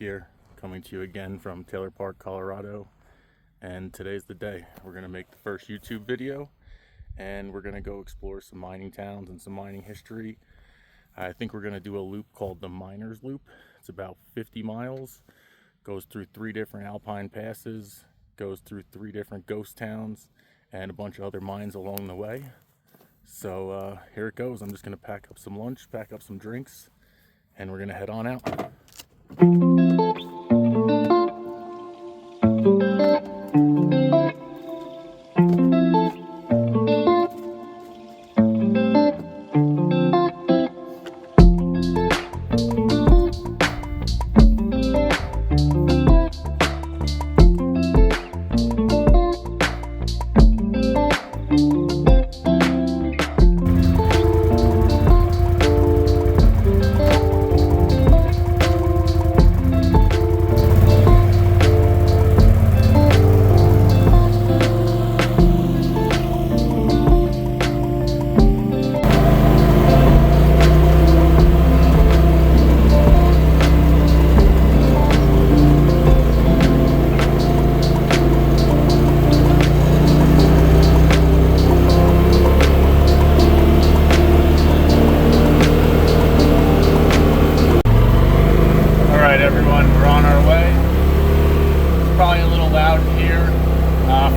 here, coming to you again from Taylor Park, Colorado. And today's the day. We're going to make the first YouTube video, and we're going to go explore some mining towns and some mining history. I think we're going to do a loop called the Miners Loop. It's about 50 miles, goes through 3 different alpine passes, goes through 3 different ghost towns, and a bunch of other mines along the way. So here it goes. I'm just going to pack up some lunch, pack up some drinks, and we're going to head on out.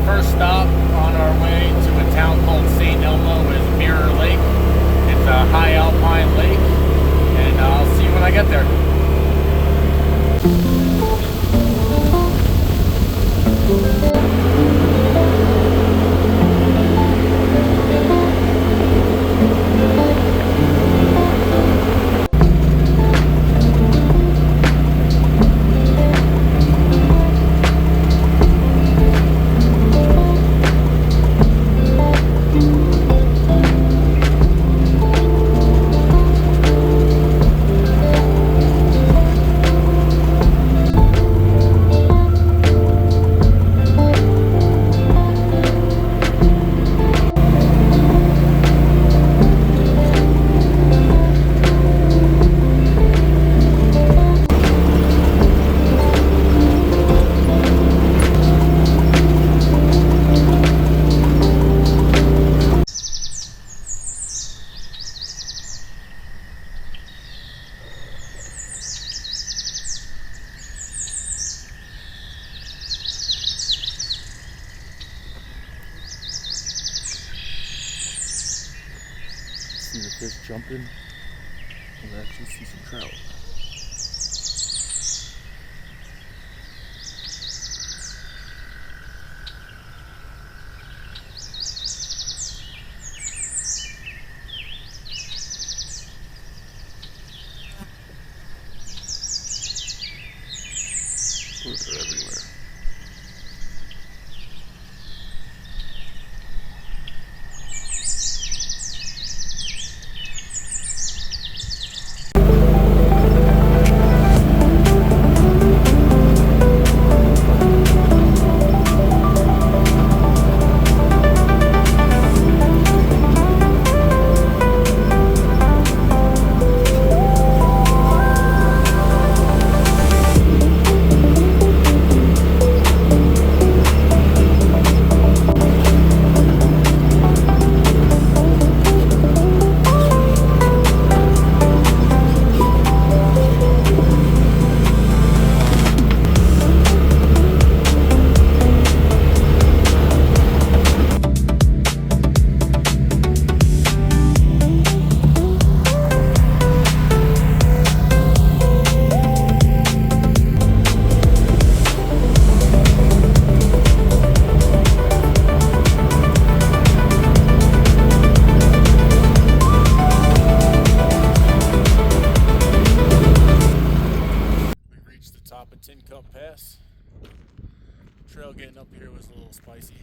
First stop on our way to a town called St. Elmo is Mirror Lake. It's a high alpine lake, and I'll see you when I get there. See the fish jumping, and actually see some trout. They're everywhere. Pass. Trail getting up here was a little spicy,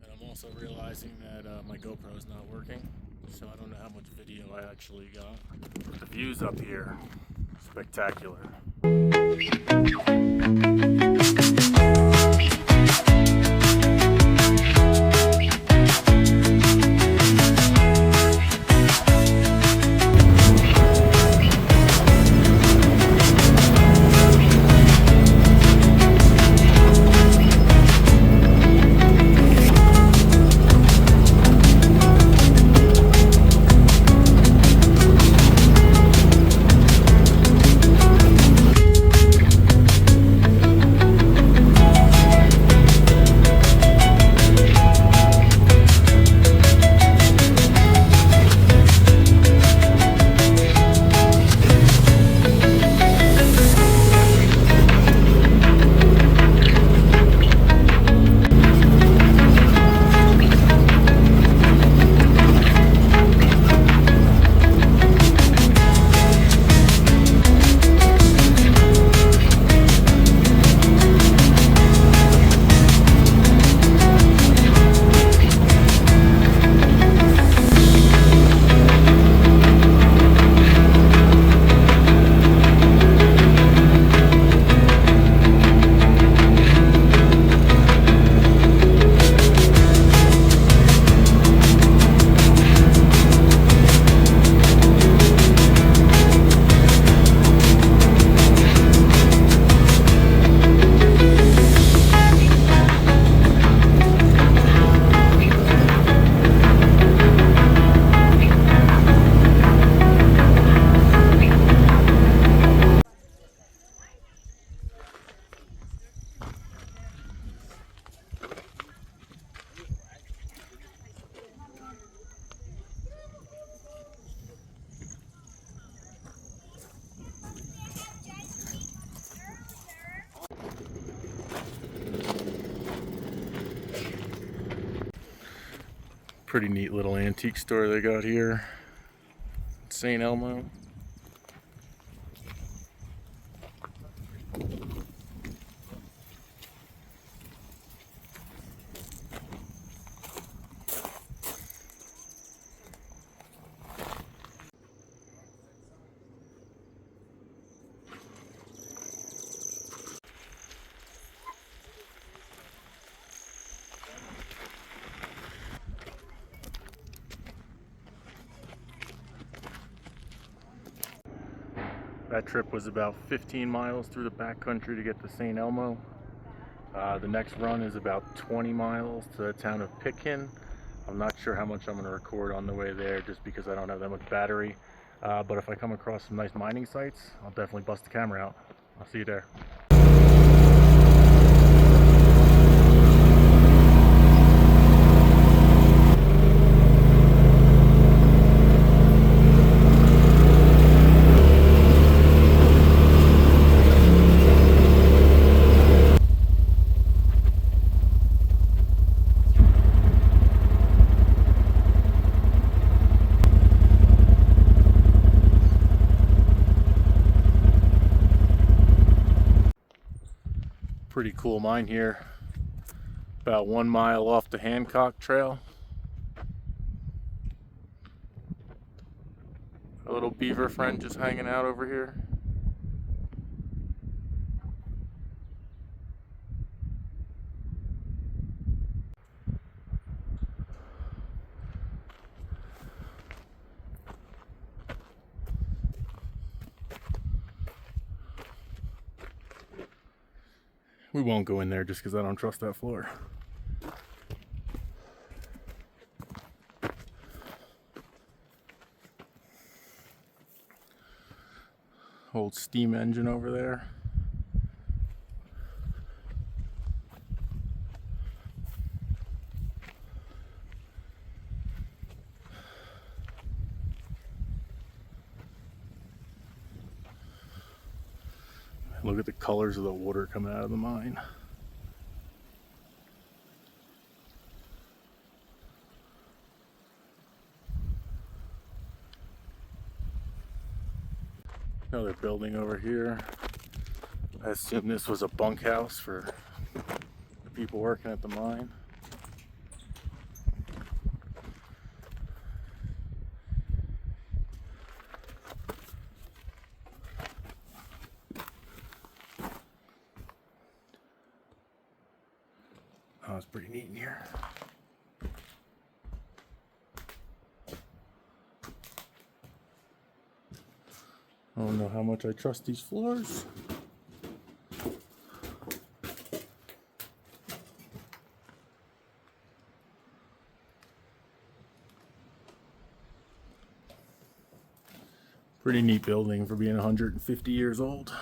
and I'm also realizing that my GoPro is not working, so I don't know how much video I actually got. The views up here, spectacular. Pretty neat little antique store they got here. St. Elmo. That trip was about 15 miles through the backcountry to get to St. Elmo. The next run is about 20 miles to the town of Pitkin. I'm not sure how much I'm going to record on the way there just because I don't have that much battery. But if I come across some nice mining sites, I'll definitely bust the camera out. I'll see you there. Pretty cool mine here, about 1 mile off the Hancock Trail. A little beaver friend just hanging out over here. We won't go in there just because I don't trust that floor. Old steam engine over there. Look at the colors of the water coming out of the mine. Another building over here. I assume this was a bunkhouse for the people working at the mine. Oh, it's pretty neat in here. I don't know how much I trust these floors. Pretty neat building for being 150 years old.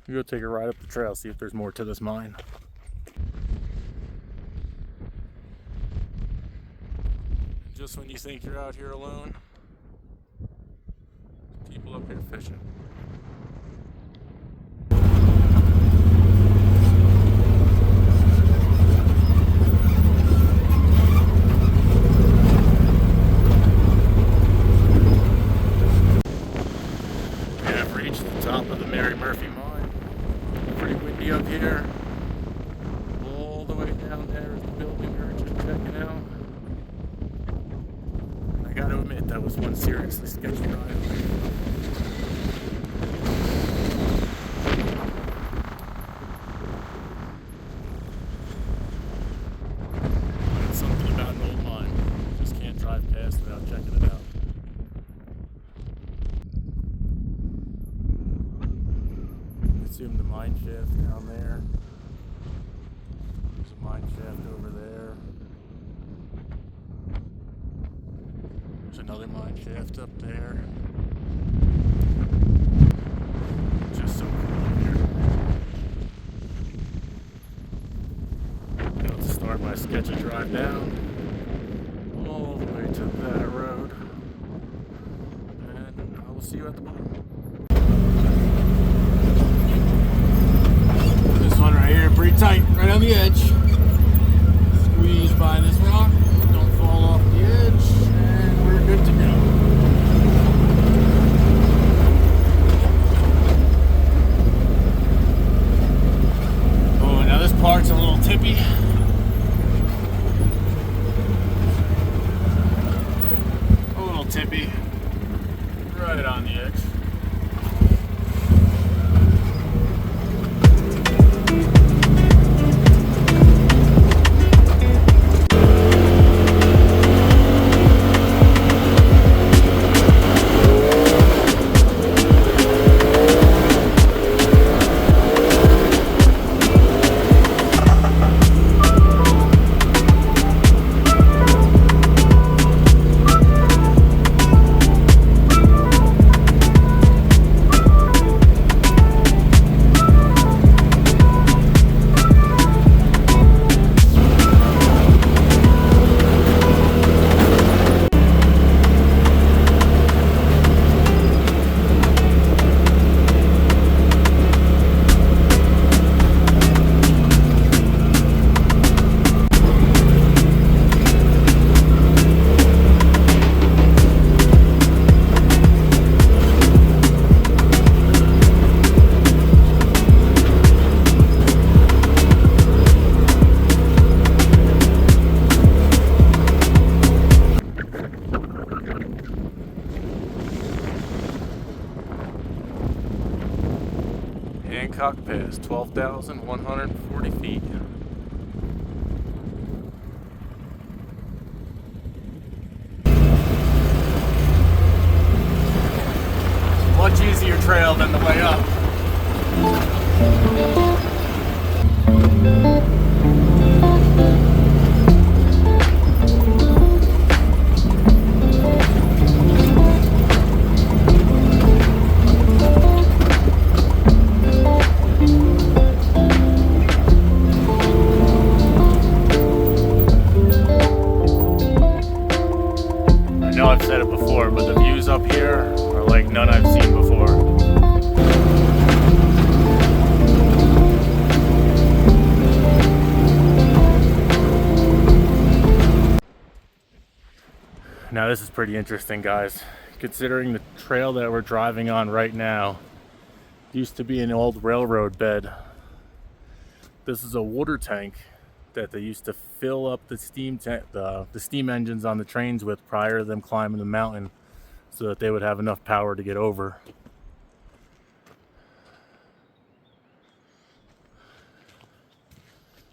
We'll go take a ride up the trail, see if there's more to this mine. Just when you think you're out here alone, people up here fishing. We have reached the top of the Mary Murphy mine. Pretty windy up here. All the way down there is the building we were just checking out. I gotta admit, that was one seriously sketchy ride. But it's something about an old mine. Just can't drive past without checking it out. Assume the mine shaft down there. There's a mine shaft over there. There's another mine shaft up there. catch a drive down all the way to that road, and I will see you at the bottom. This one right here, pretty tight, right on the edge. Squeeze by this rock, don't fall off the edge, and we're good to go. Oh, now this part's a little tippy. A little tippy, right on the edge. Hancock Pass, 12,140 feet. Much easier trail than the way up. I know I've said it before, but the views up here are like none I've seen before. Now this is pretty interesting, guys. Considering the trail that we're driving on right now used to be an old railroad bed. This is a water tank that they used to fill up the steam engines on the trains with prior to them climbing the mountain, so that they would have enough power to get over.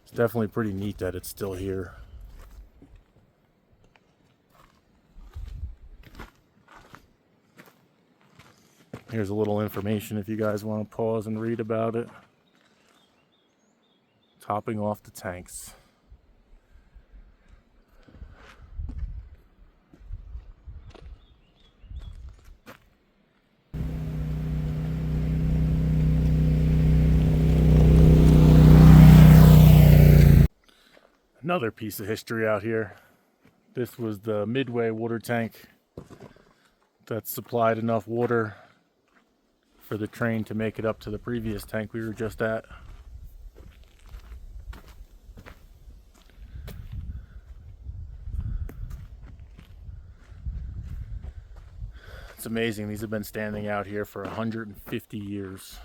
It's definitely pretty neat that it's still here. Here's a little information if you guys want to pause and read about it. Topping off the tanks. Another piece of history out here. This was the Midway water tank that supplied enough water for the train to make it up to the previous tank we were just at. It's amazing. These have been standing out here for 150 years.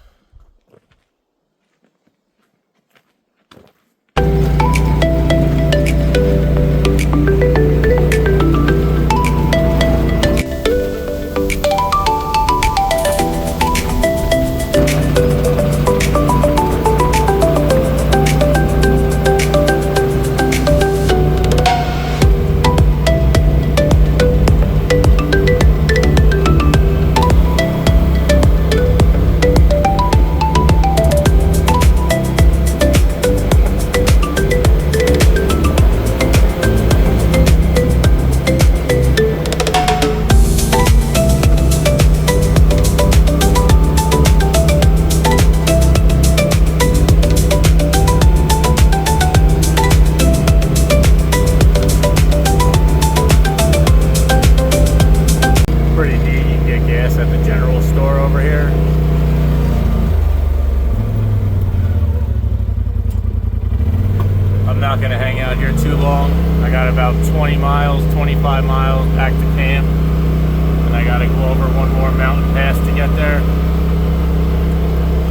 about 20 miles, 25 miles back to camp. And I gotta go over one more mountain pass to get there.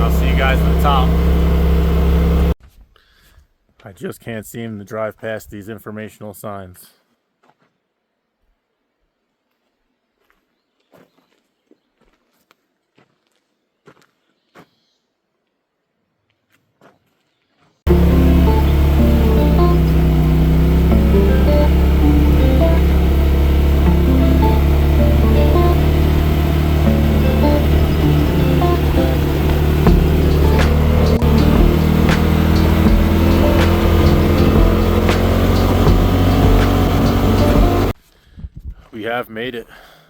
I'll see you guys at the top. I just can't seem to drive past these informational signs. We have made it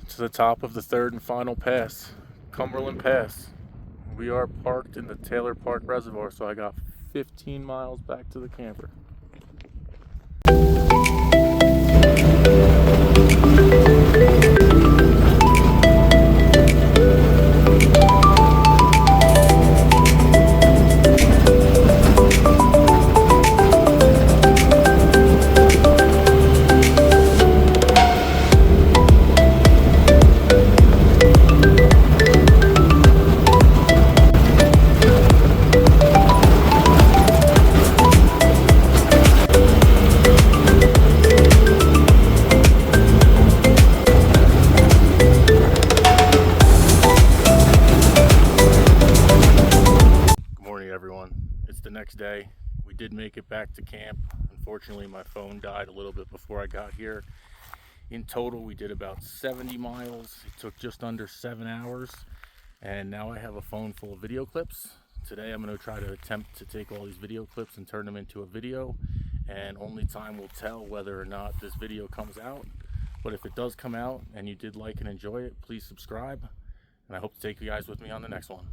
to the top of the third and final pass, Cumberland Pass. We are parked in the Taylor Park Reservoir, so I got 15 miles back to the camper. Everyone, it's the next day. We did make it back to camp. Unfortunately, my phone died a little bit before I got here. In total, we did about 70 miles. It took just under 7 hours, and now I have a phone full of video clips. Today I'm going to try to attempt to take all these video clips and turn them into a video, and only time will tell whether or not this video comes out. But if it does come out and you did like and enjoy it, please subscribe, and I hope to take you guys with me on the next one.